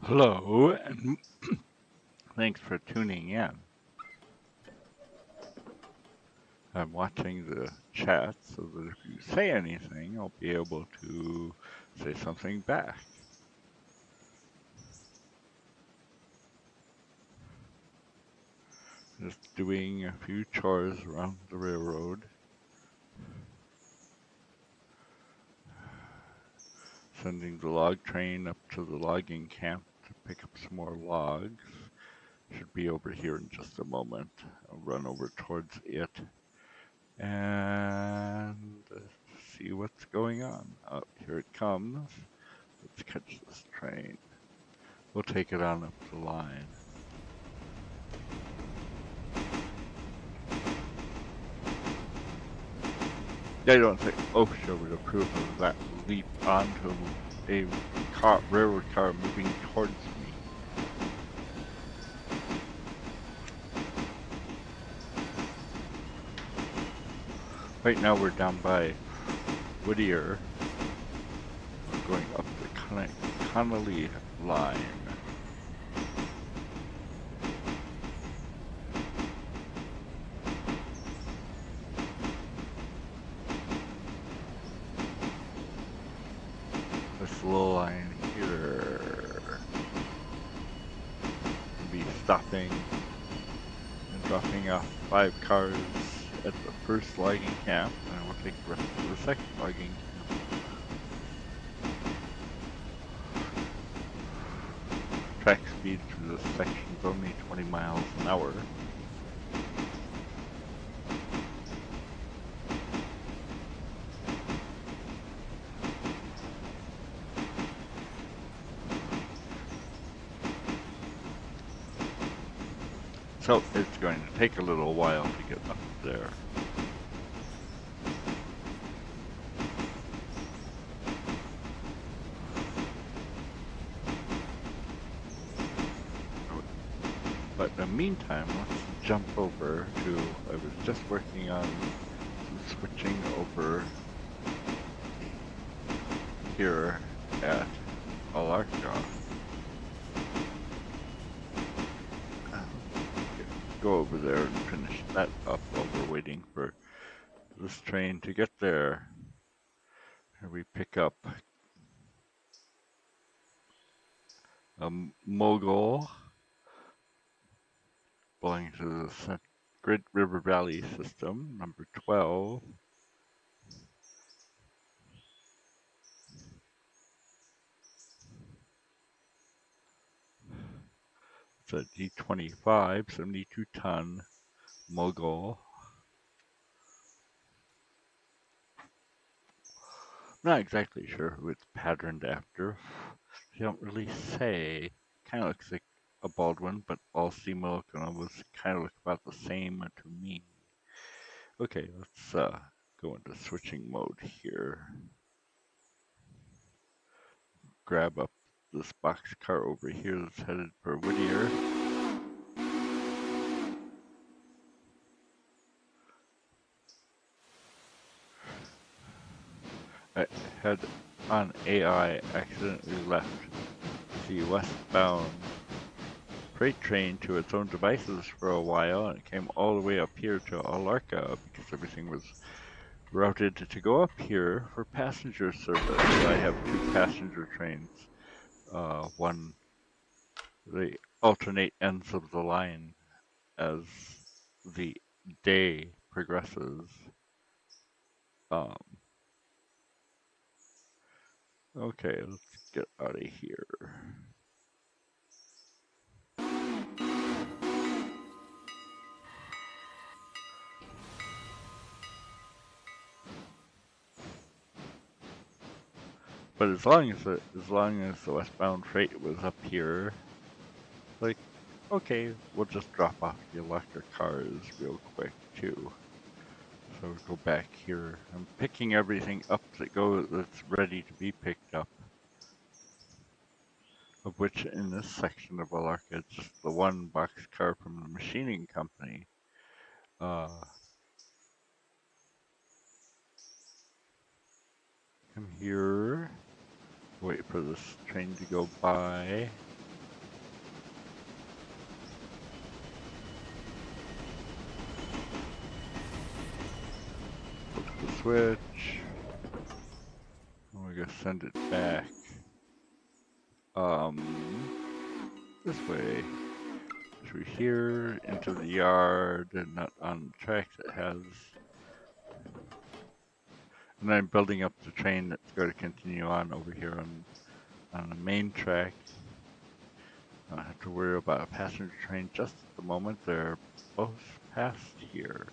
Hello, and thanks for tuning in. I'm watching the chat so that if you say anything, I'll be able to say something back. Just doing a few chores around the railroad, sending the log train up to the logging camp to pick up some more logs. Should be over here in just a moment. I'll run over towards it and see what's going on. Oh, here it comes. Let's catch this train. We'll take it on up the line. I don't think OSHA would approve of that leap onto a railroad car moving towards me. Right now we're down by Whittier. We're going up the Connolly line. This little line here will be stopping and dropping off 5 cars at the first logging camp, and we'll take the rest to the second logging camp. Track speed through this section is only 20 miles an hour. So it's going to take a little while to get up there. But in the meantime, let's jump over to, I was just working on switching over here at Alarka. Go over there and finish that up while we're waiting for this train to get there. Here we pick up a mogul belonging to the Great River Valley system, number 12. It's a D25, 72-ton mogul. I'm not exactly sure who it's patterned after. They don't really say. Kind of looks like a Baldwin, but all steam locomotives kind of look about the same to me. Okay, let's go into switching mode here. Grab up this boxcar over here that's headed for Whittier. I had on AI accidentally left the westbound freight train to its own devices for a while, and it came all the way up here to Alarka because everything was routed to go up here for passenger service. I have 2 passenger trains. One, they alternate ends of the line as the day progresses. Okay, let's get out of here. But as long as the westbound freight was up here, like, okay, we'll just drop off the electric cars real quick too. So we'll go back here. I'm picking everything up that's ready to be picked up. Of which in this section of Alarka, it's just the one boxcar from the machining company. Come here. Wait for this train to go by. switch. And we're gonna send it back. This way. Through here, into the yard, and not on the track that has. And then building up the train that's going to continue on over here on the main track. I don't have to worry about a passenger train just at the moment. They're both past here.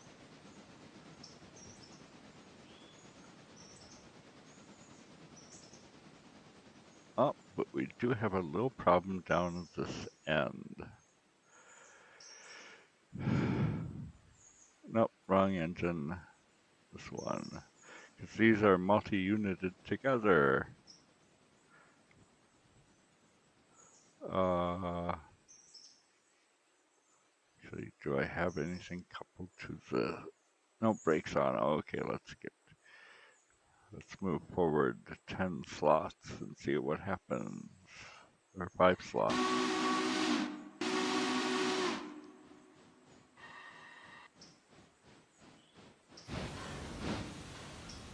Oh, but we do have a little problem down at this end. Nope, wrong engine. This one. Because these are multi-united together. Actually, do I have anything coupled to the... No, brakes on. Okay, let's move forward 10 slots and see what happens. Or 5 slots.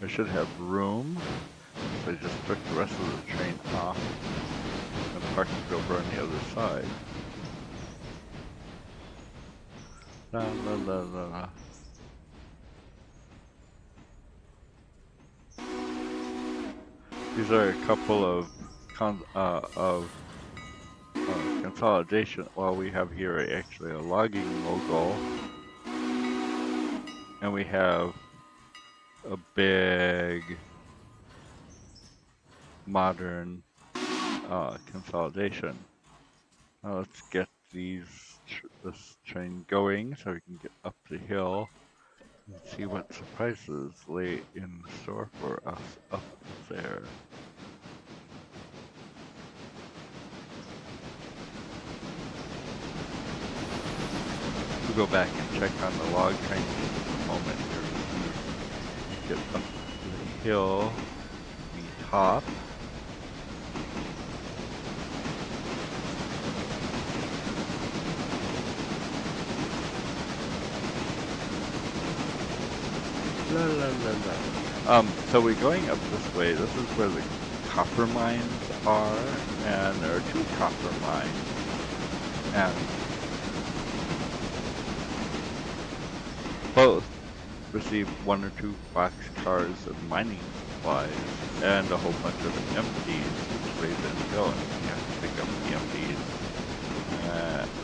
I should have room. So I just took the rest of the train off and parked it over on the other side. La la la la la. These are a couple of consolidation. Well, we have here actually a logging mogul, and we have a big modern consolidation. Now let's get this train going so we can get up the hill and see what surprises lay in store for us up there. We'll go back and check on the log train in a moment here. Get up the hill, the top. La la la la. So we're going up this way. This is where the copper mines are, and there are 2 copper mines. And both receive 1 or 2 boxcars of mining supplies and a whole bunch of empties, which they then go and you have to pick up the empties.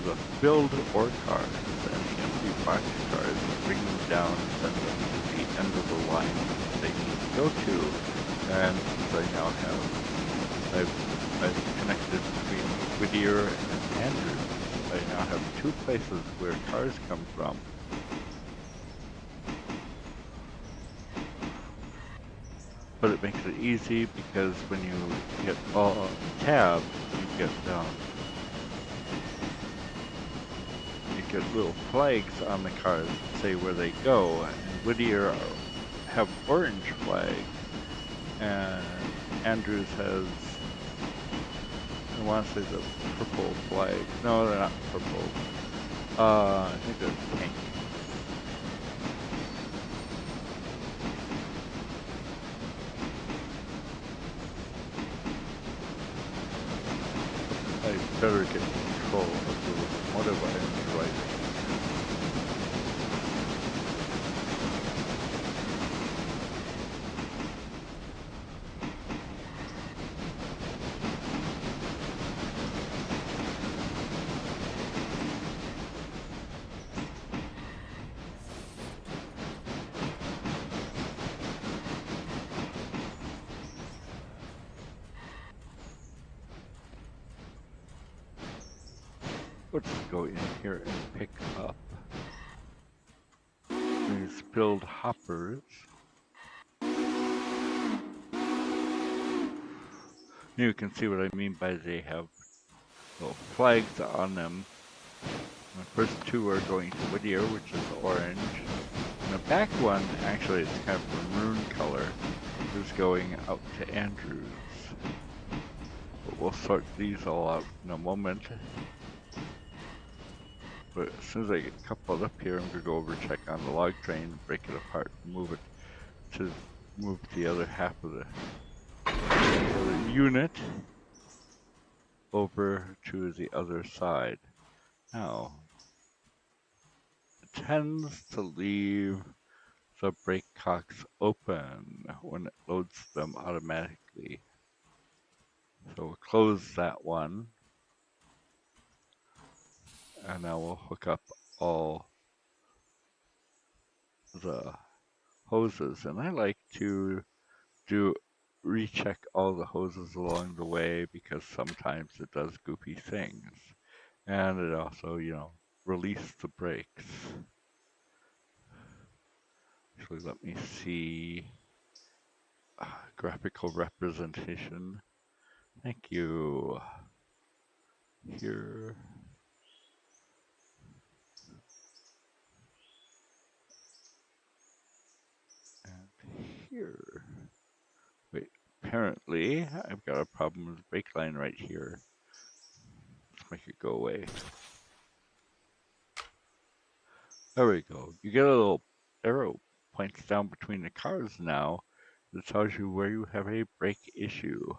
The filled ore cars and the empty boxcars, bring them down and send them to the end of the line that they need to go to. And so I now have, I've connected between Whittier and Andrews. I now have 2 places where cars come from. But it makes it easy because when you get all tab, you get little flags on the cars that say where they go. And Whittier have orange flags, and Andrews has, I want to say, the purple flag. No, they're not purple. I think they're pink. I better get control of the locomotive I'm driving. Let's go in here and pick up these filled hoppers. You can see what I mean by they have little flags on them. The first 2 are going to Whittier, which is orange. And the back one, actually it's kind of a maroon color, is going out to Andrews. But we'll sort these all out in a moment. But as soon as I get coupled up here, I'm going to go over and check on the log train, break it apart, and move it to move the other half of the other unit over to the other side. Now, it tends to leave the brake cocks open when it loads them automatically. So we'll close that one, and now we'll hook up all the hoses. And I like to recheck all the hoses along the way because sometimes it does goofy things. And it also, release the brakes. Actually, let me see. Graphical representation. Thank you. Here. And here. Wait, apparently I've got a problem with the brake line right here. Let's make it go away. There we go. You get a little arrow points down between the cars now that tells you where you have a brake issue.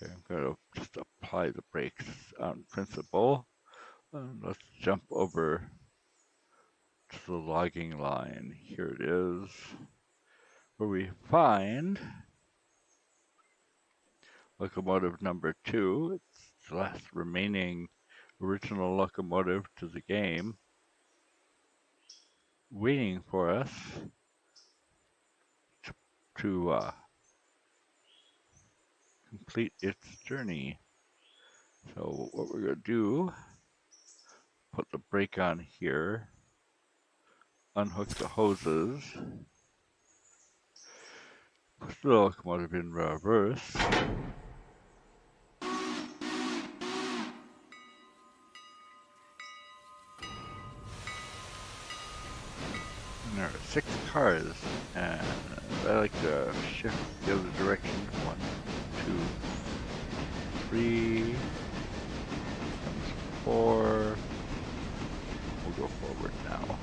Okay, I'm going to just apply the brakes on principle. Let's jump over to the logging line. Here it is, where we find locomotive number 2. It's the last remaining original locomotive to the game, waiting for us to complete its journey. So what we're going to do, put the brake on here, unhook the hoses, put the locomotive in reverse, and there are 6 cars, and I like to shift the other direction. 1, 2, 3, 4. We'll go forward now.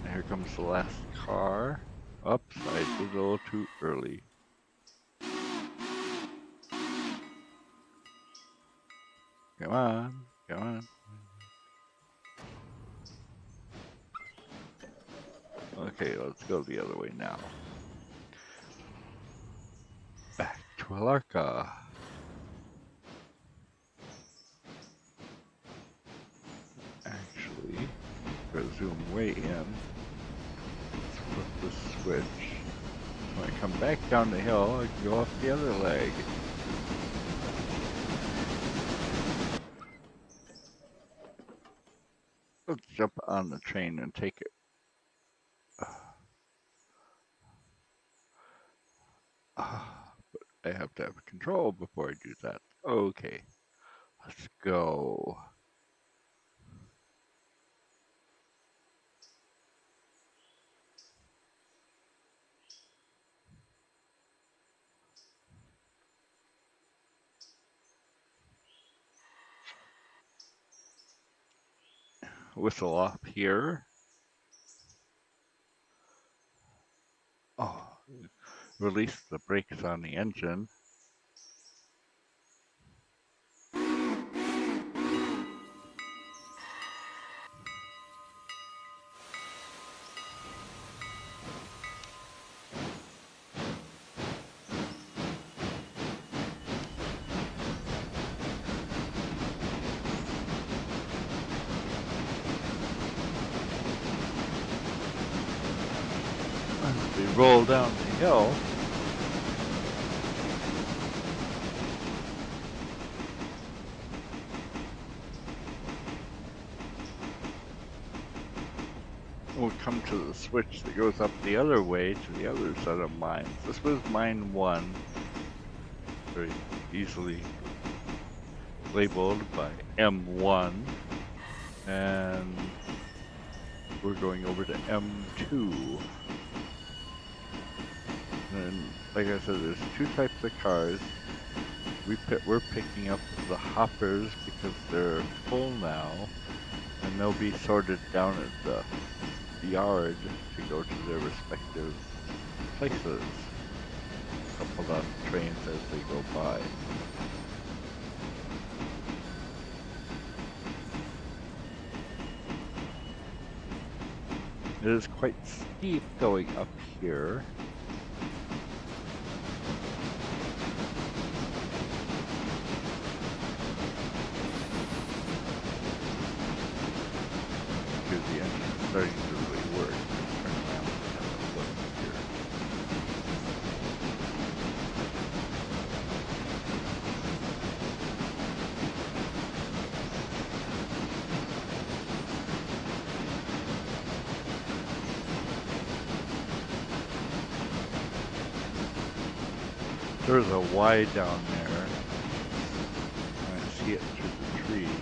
And here comes the last car. Oops, I did a little too early. Come on, come on. Okay, let's go the other way now. Back to Alarka. Actually, we're gonna zoom way in. Let's flip the switch. When I come back down the hill, I can go off the other leg. Let's jump on the train and take it. But I have to have control before I do that. Okay, let's go. Whistle off here. Oh, release the brakes on the engine. As we roll down the hill, we'll come to the switch that goes up the other way to the other set of mines. This was mine 1, very easily labeled by M1, and we're going over to M2. And like I said, there's 2 types of cars. We're picking up the hoppers because they're full now, and they'll be sorted down at the yard to to go to their respective places. Couple of trains as they go by. It is quite steep going up here. Because the engine's starting to really work. Turn around and have a look here. There's a Y down there. I see it through the tree.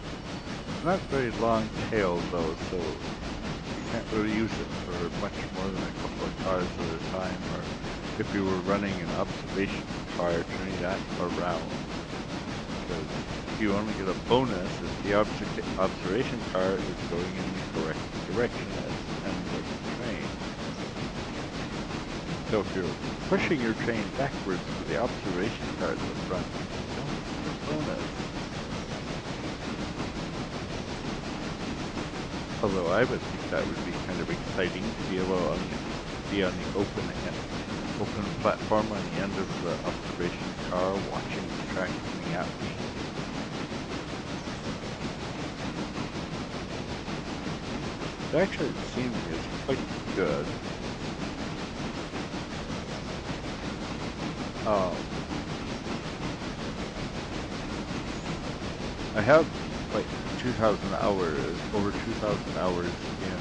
Not very long tail though, so you can't really use it for much more than a couple of cars at a time, or if you were running an observation car, turning that around. Because you only get a bonus if the observation car is going in the correct direction as the end of the train. So if you're pushing your train backwards with the observation car at the front, you don't get a bonus. Although I would think that would be kind of exciting to be able to be on the open platform on the end of the observation car, watching the track coming at me. It actually seems it's quite good. I have like 2,000 hours, over 2,000 hours in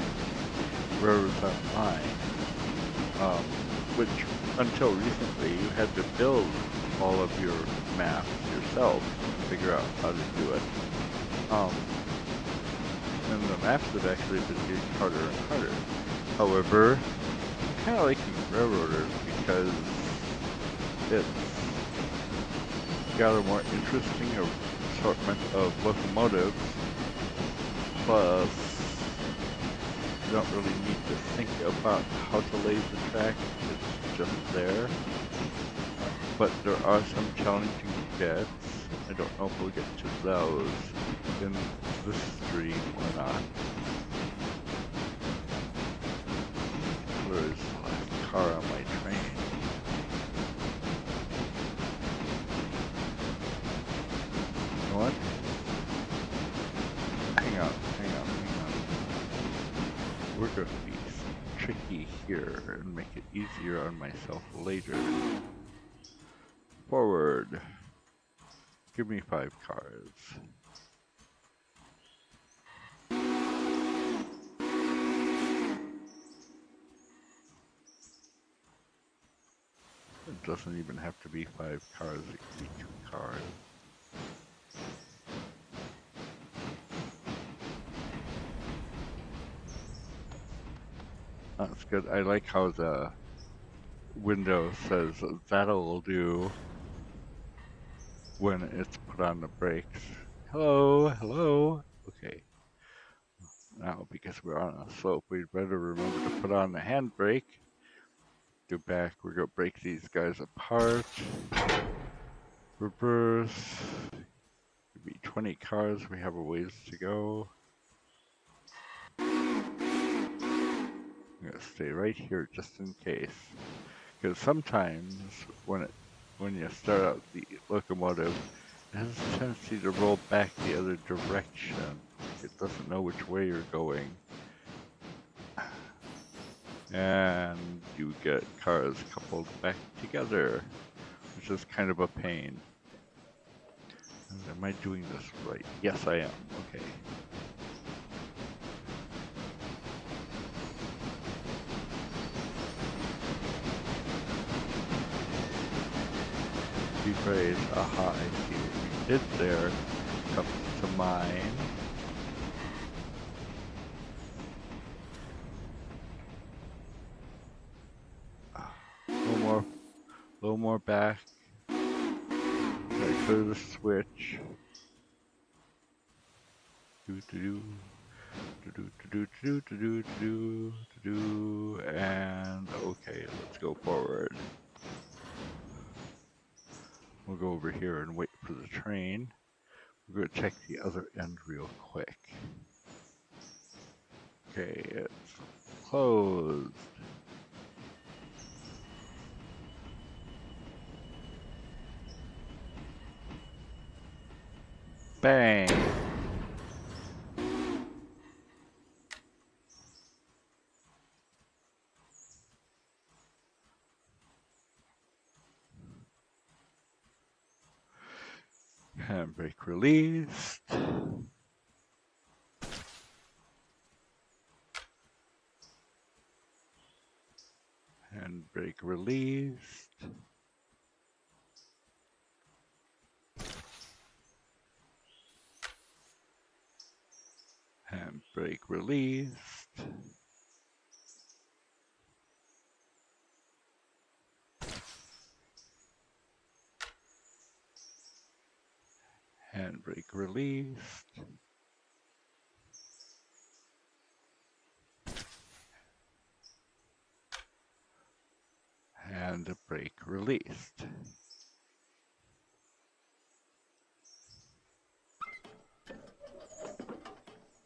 Railroads Online, which until recently you had to build all of your maps yourself and figure out how to do it. And the maps have actually been getting harder and harder. However, I'm kind of liking Railroader because it's got a more interesting assortment of locomotives, plus you don't really need to think about how to lay the track, it's just there. But there are some challenging bits. I don't know if we'll get to those in this stream or not. Where is the last car on my train? You know what? Hang on. We're going to be tricky here and make it easier on myself later. Forward. Give me 5 cars. It doesn't even have to be 5 cars, it could be 2 cars. That's good. I like how the window says that'll do when it's put on the brakes. Hello. Okay. Now, because we're on a slope, we'd better remember to put on the handbrake. Go back, we're gonna break these guys apart. Reverse. Could be 20 cars, we have a ways to go. I'm gonna stay right here just in case. Because sometimes when you start out the locomotive, it has a tendency to roll back the other direction. It doesn't know which way you're going. And you get cars coupled back together, which is kind of a pain. And am I doing this right? Yes, I am. Okay. Rephrase. Aha, I see what you did there. Comes to mind. A little more back. Right for the switch. And okay, let's go forward. We'll go over here and wait for the train. We're going to check the other end real quick. Okay, it's closed. Bang! Handbrake released. Handbrake released. Handbrake released. Handbrake released. Handbrake released.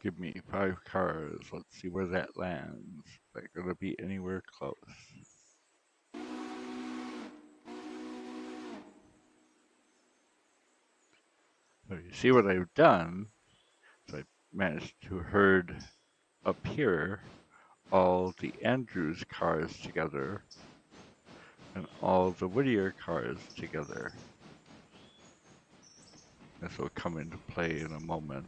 Give me 5 cars. Let's see where that lands. Is that going to be anywhere close? So you see what I've done? So I managed to herd up here all the Andrews cars together and all the Whittier cars together. This will come into play in a moment.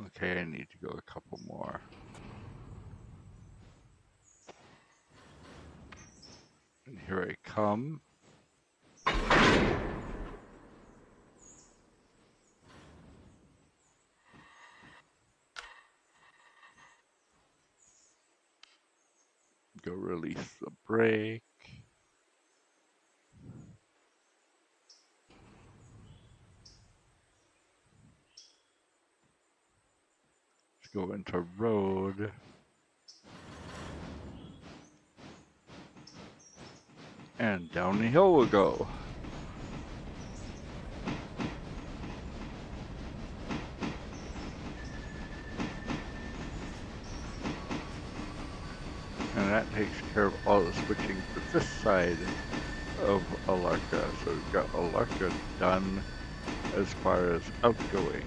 Okay, I need to go a couple more. And here I come. Go release the brake. Let's go into road. And down the hill we'll go. And that takes care of all the switching for this side of Alarka. So we've got Alarka done as far as outgoing.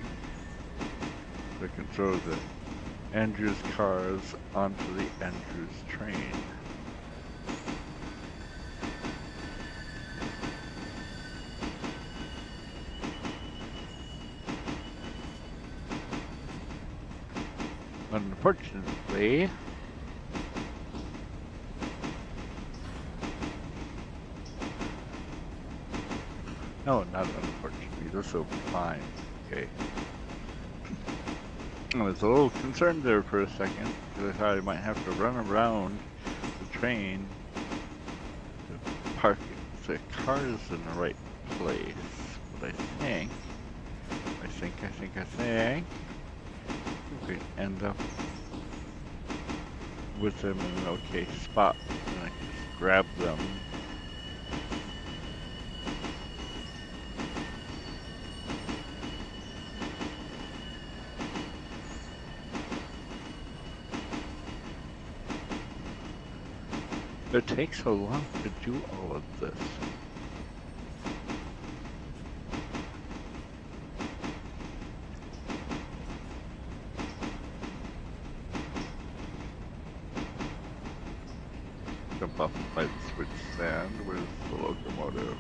So we can throw the Andrews cars onto the Andrews train. Unfortunately, no, not unfortunately, this will be fine. Okay. I was a little concerned there for a second, because I thought I might have to run around the train to park the cars in the right place. But I think we could end up with them in an okay spot, and I can just grab them. It takes so long to do all of this. Jump up by the switch stand. Where's the locomotive?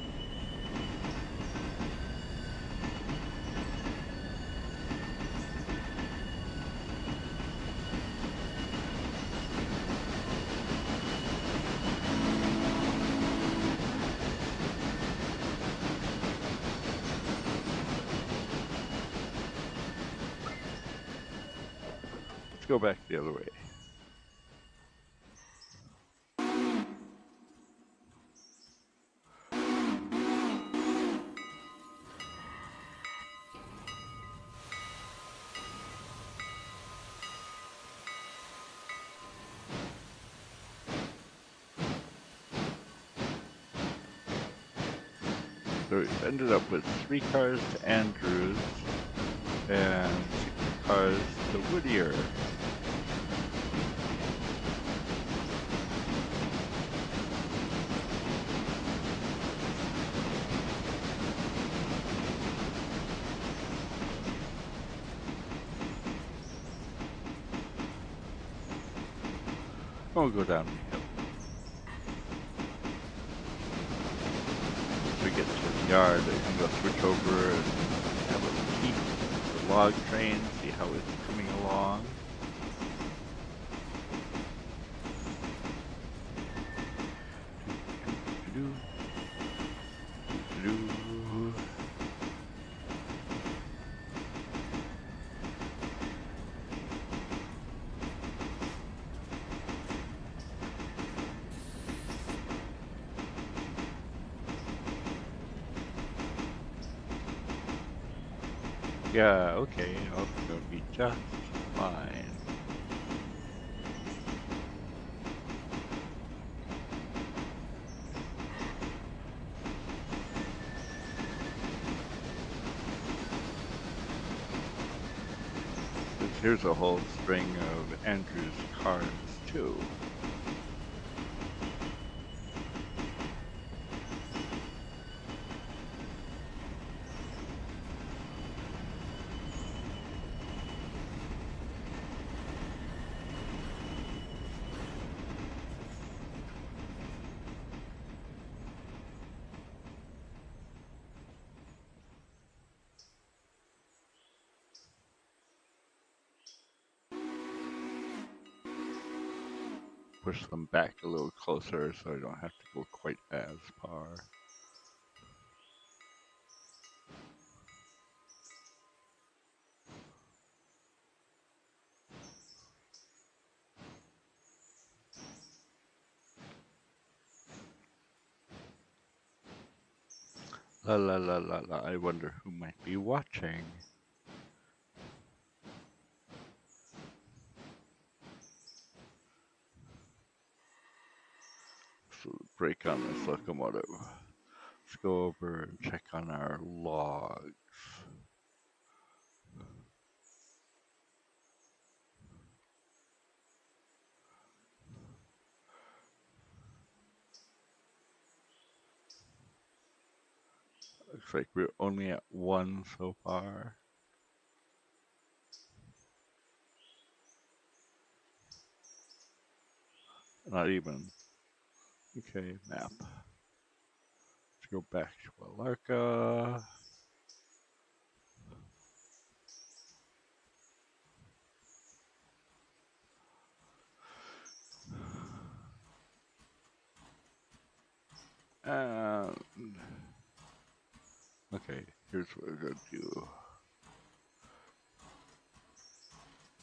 Let's go back the other way. So we ended up with 3 cars to Andrews and 6 cars to Whittier. We'll go down the hill. Once we get to the yard, I can go switch over and have a peek at the log train, see how it's coming along. Yeah, okay, I'll gonna be just fine. Here's a whole string of Andrew's cars, too. Push them back a little closer so I don't have to go quite as far. La la la la la, I wonder who might be watching. So break on this locomotive. Let's go over and check on our logs. Looks like we're only at 1 so far. Not even. Okay, map. Let's go back to Alarka. And okay, here's what we're gonna do.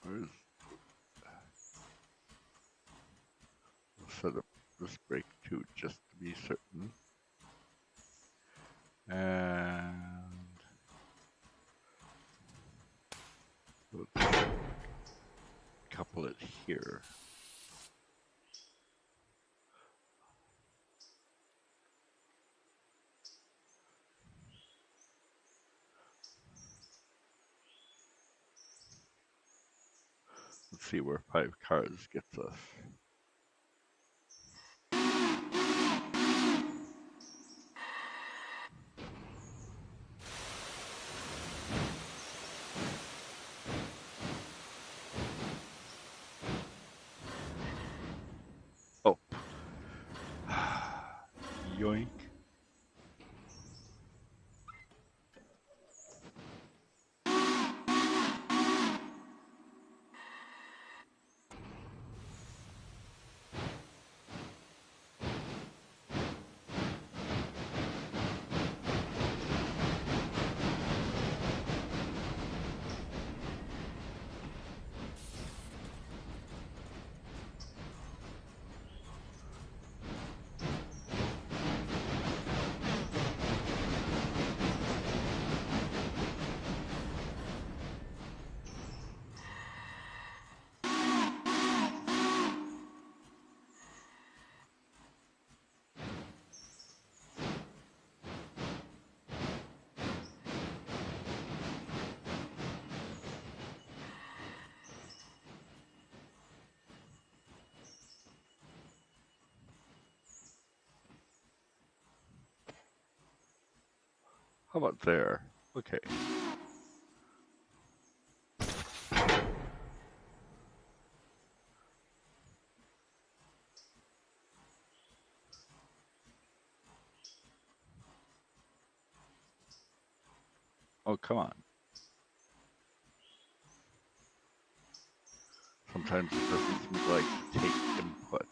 We'll set up this brake too, just to be certain. And let's couple it here. Let's see where 5 cars gets us. Oh. Yoink. How about there? Okay. Oh, come on. Sometimes it doesn't seem to like to take input.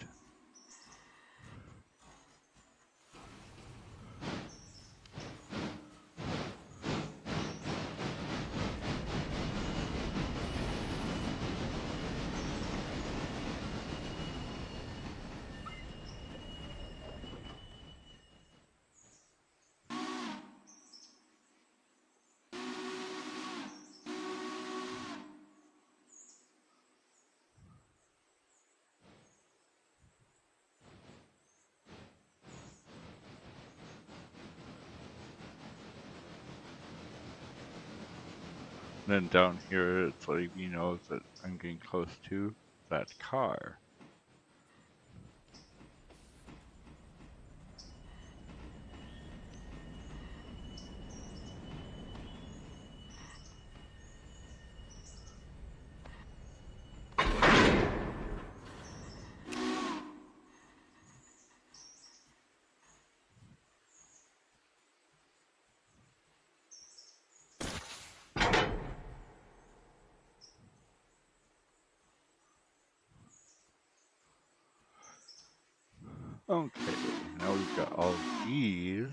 And then down here, it's letting me know that I'm getting close to that car. Okay, now we've got all these.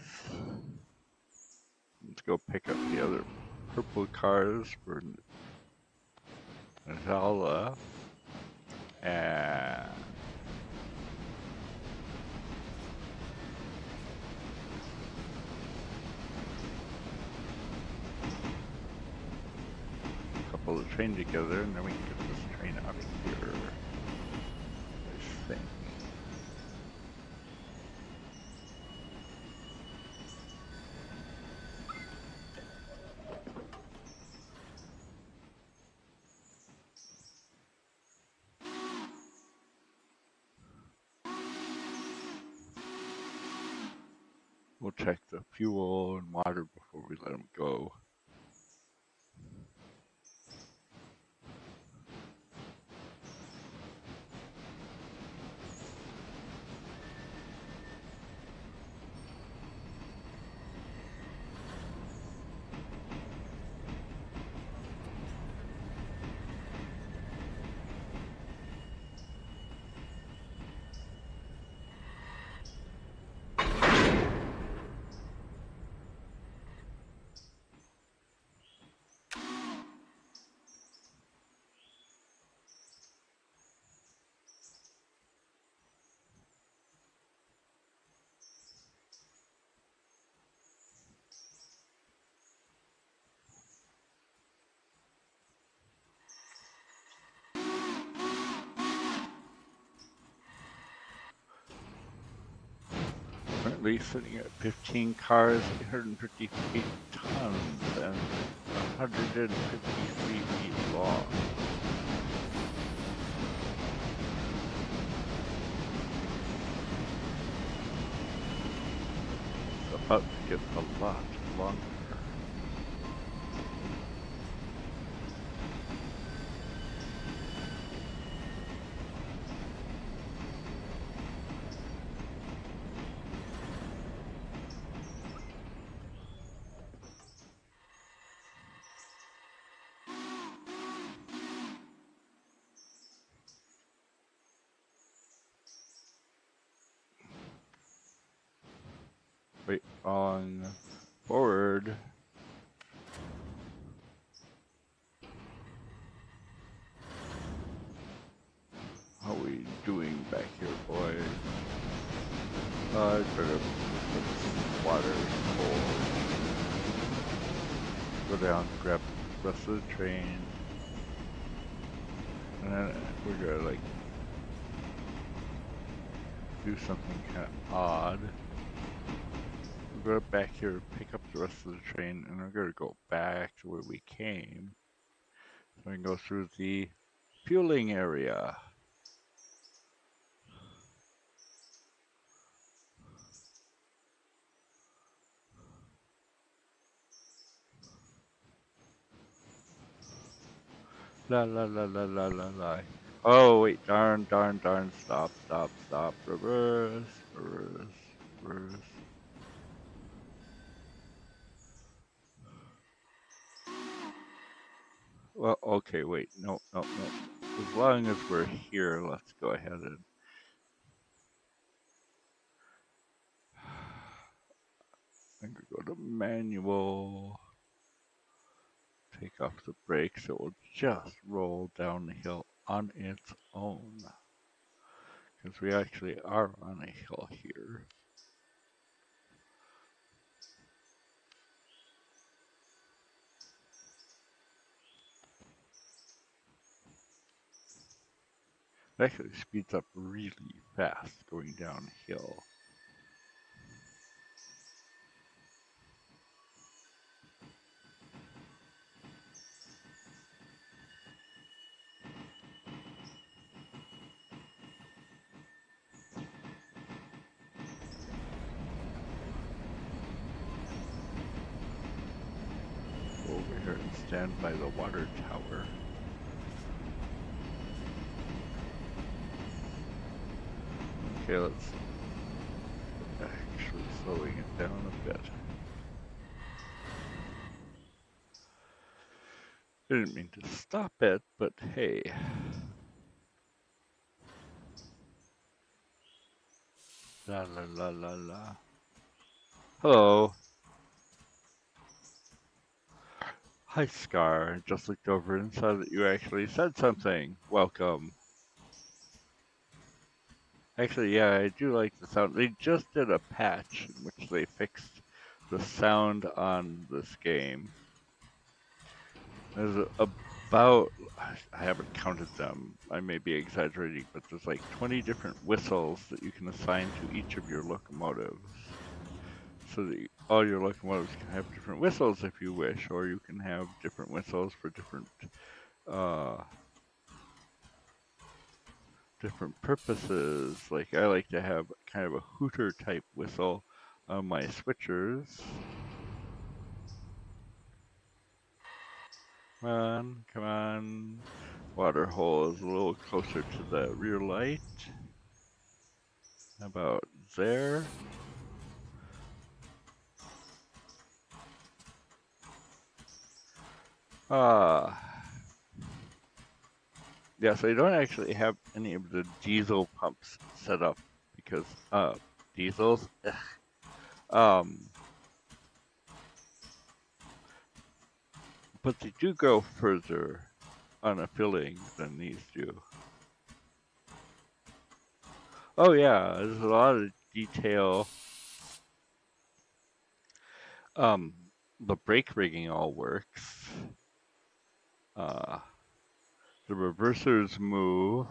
Let's go pick up the other purple cars for Nala. And couple the train together, and then we can get this train out of here. I think. We'll check the fuel and water before we let them go. Currently sitting at 15 cars, 858 tons, and 153 feet long. It's about to get a lot longer. Wait, on forward. How are we doing back here, boys? I better put some water cold. Go down, grab the rest of the train. And then we're gonna like do something kind of odd. We'll go back here, pick up the rest of the train, and we're gonna go back to where we came. So we can go through the fueling area. La la la la la la la. Oh wait, darn, darn, darn, stop, stop, stop, reverse, reverse, reverse. Well, okay, wait, no, no, no. As long as we're here, let's go ahead and go to manual. Take off the brakes, it will just roll down the hill on its own. Because we actually are on a hill here. It actually speeds up really fast going downhill. Go over here and stand by the water tower. Okay, let's actually slowing it down a bit. I didn't mean to stop it, but hey. La la la la la. Hello. Hi, Scar. I just looked over and saw that you actually said something. Welcome. Actually, yeah, I do like the sound. They just did a patch in which they fixed the sound on this game. There's about, I haven't counted them, I may be exaggerating, but there's like 20 different whistles that you can assign to each of your locomotives. So that all your locomotives can have different whistles if you wish, or you can have different whistles for different different purposes. Like I like to have kind of a hooter type whistle on my switchers. Come on, come on. Water hole is a little closer to the rear light. About there. Yeah, so I don't actually have any of the diesel pumps set up because diesels. Ugh. But they do go further on a filling than these do. Oh yeah, there's a lot of detail. The brake rigging all works. The reversers move.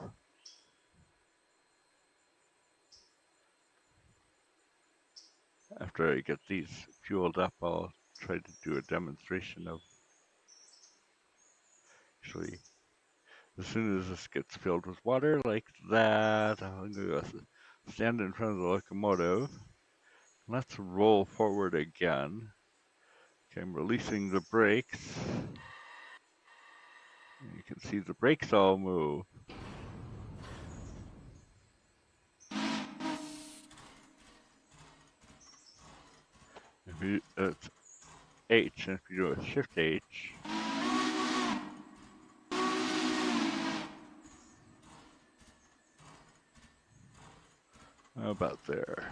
After I get these fueled up, I'll try to do a demonstration of actually as soon as this gets filled with water like that, I'm gonna go stand in front of the locomotive. Let's roll forward again. Okay, I'm releasing the brakes. And you can see the brakes all move. If you, it's H, and if you do a shift H, about there.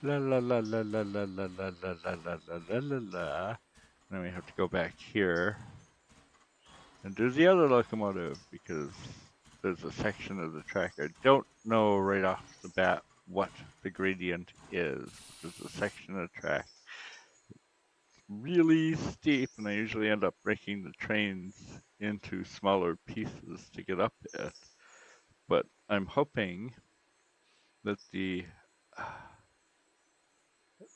La la la la la la la la la la la la la la. Then we have to go back here and do the other locomotive because there's a section of the track I don't know right off the bat what the gradient is. There's a section of the track really steep, and I usually end up breaking the trains into smaller pieces to get up it. But I'm hoping that the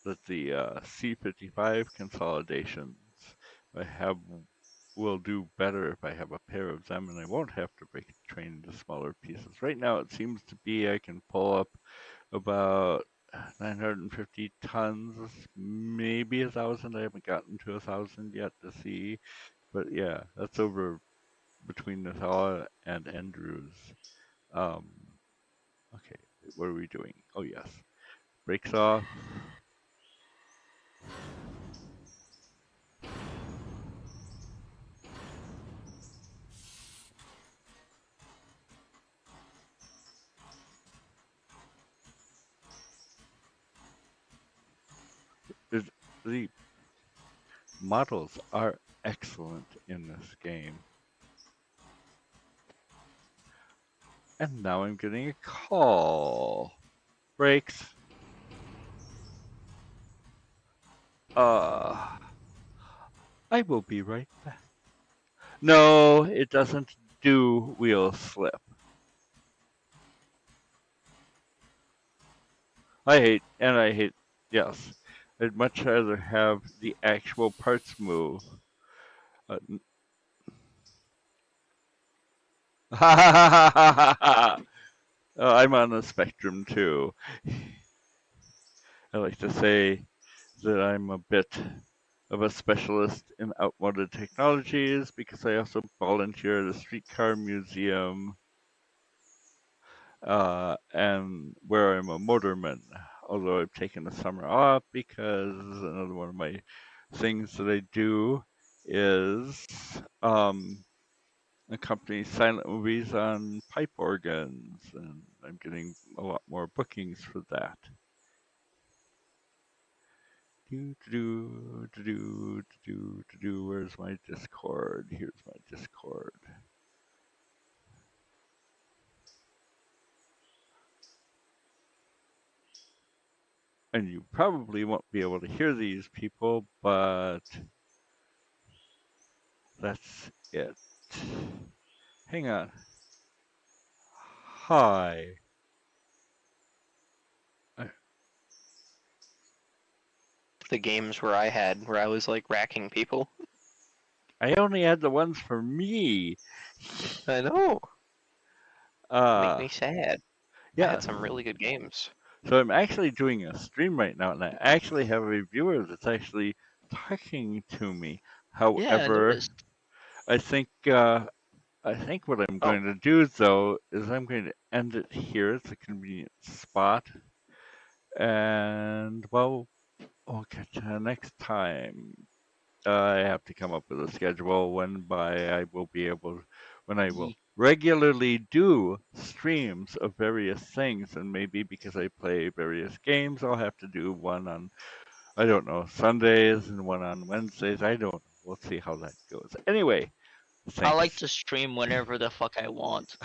C55 consolidations I have will do better if I have a pair of them, and I won't have to break the train into smaller pieces. Right now, it seems to be I can pull up about 950 tons, maybe 1,000. I haven't gotten to 1,000 yet to see, but yeah, that's over between Nathala and Andrews. Um, okay, what are we doing? Oh yes, brakes off. The models are excellent in this game. And now I'm getting a call. Brakes. I will be right back. No, it doesn't do wheel slip. I hate, yes. I'd much rather have the actual parts move. Uh, I'm on the spectrum too. I like to say that I'm a bit of a specialist in outmoded technologies because I also volunteer at a streetcar museum and where I'm a motorman. Although I've taken the summer off because another one of my things that I do is accompany silent movies on pipe organs, and I'm getting a lot more bookings for that. Where's my Discord? Here's my Discord. And you probably won't be able to hear these people, but that's it. Hang on. Hi. The games where I was like racking people. I only had the ones for me. I know. Make me sad. I Yeah. had some really good games. So I'm actually doing a stream right now, and I actually have a viewer that's actually talking to me. Yeah, I However, noticed. I think what I'm Oh. going to do though is I'm going to end it here. It's a convenient spot, and well, we'll catch you next time. I have to come up with a schedule when I will regularly do streams of various things, and maybe because I play various games, I'll have to do one on, I don't know, Sundays and one on Wednesdays. I don't know. We'll see how that goes. Anyway, I like thanks. to stream whenever the fuck I want.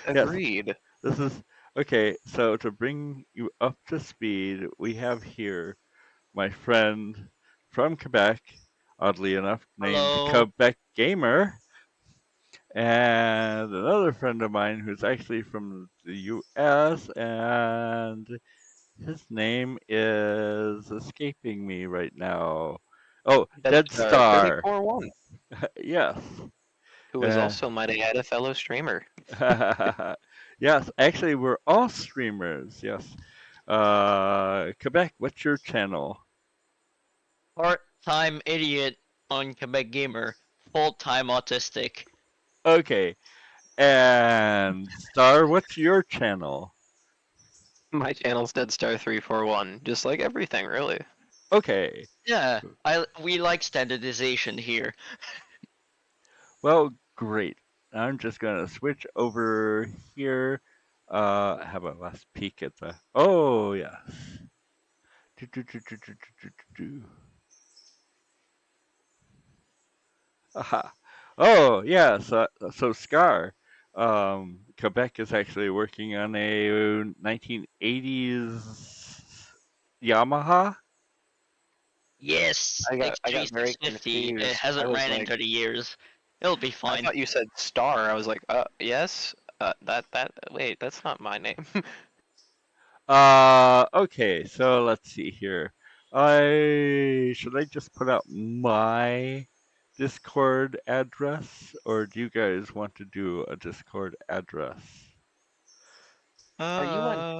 Yes, Agreed. this is okay. So to bring you up to speed, we have here my friend from Quebec, oddly enough, named Hello. Quebec Gamer, and another friend of mine who's actually from the US, and his name is escaping me right now. Oh, Dead Dead Star. 34-1, Yes. who is also, might I add, a fellow streamer. Yes, actually, we're all streamers. Yes. Quebec, what's your channel? Part-time idiot on Quebec Gamer. Full-time autistic. Okay. And Star, what's your channel? My channel's Deadstar341, just like everything, really. Okay. Yeah, we like standardization here. Well, great. I'm just gonna switch over here. Have a last peek at the. Oh yes. Do, do, do, do, do, do, do, do. Aha. Oh yes. So Scar. Quebec is actually working on a 1980s Yamaha. Yes, I got very XG650. It confused. I hasn't was ran in like, 30 years. It'll be I fine. thought you said Star. I was like, yes? Wait, that's not my name. Okay, so let's see here. Should I just put out my Discord address, or do you guys want to do a Discord address? Are you on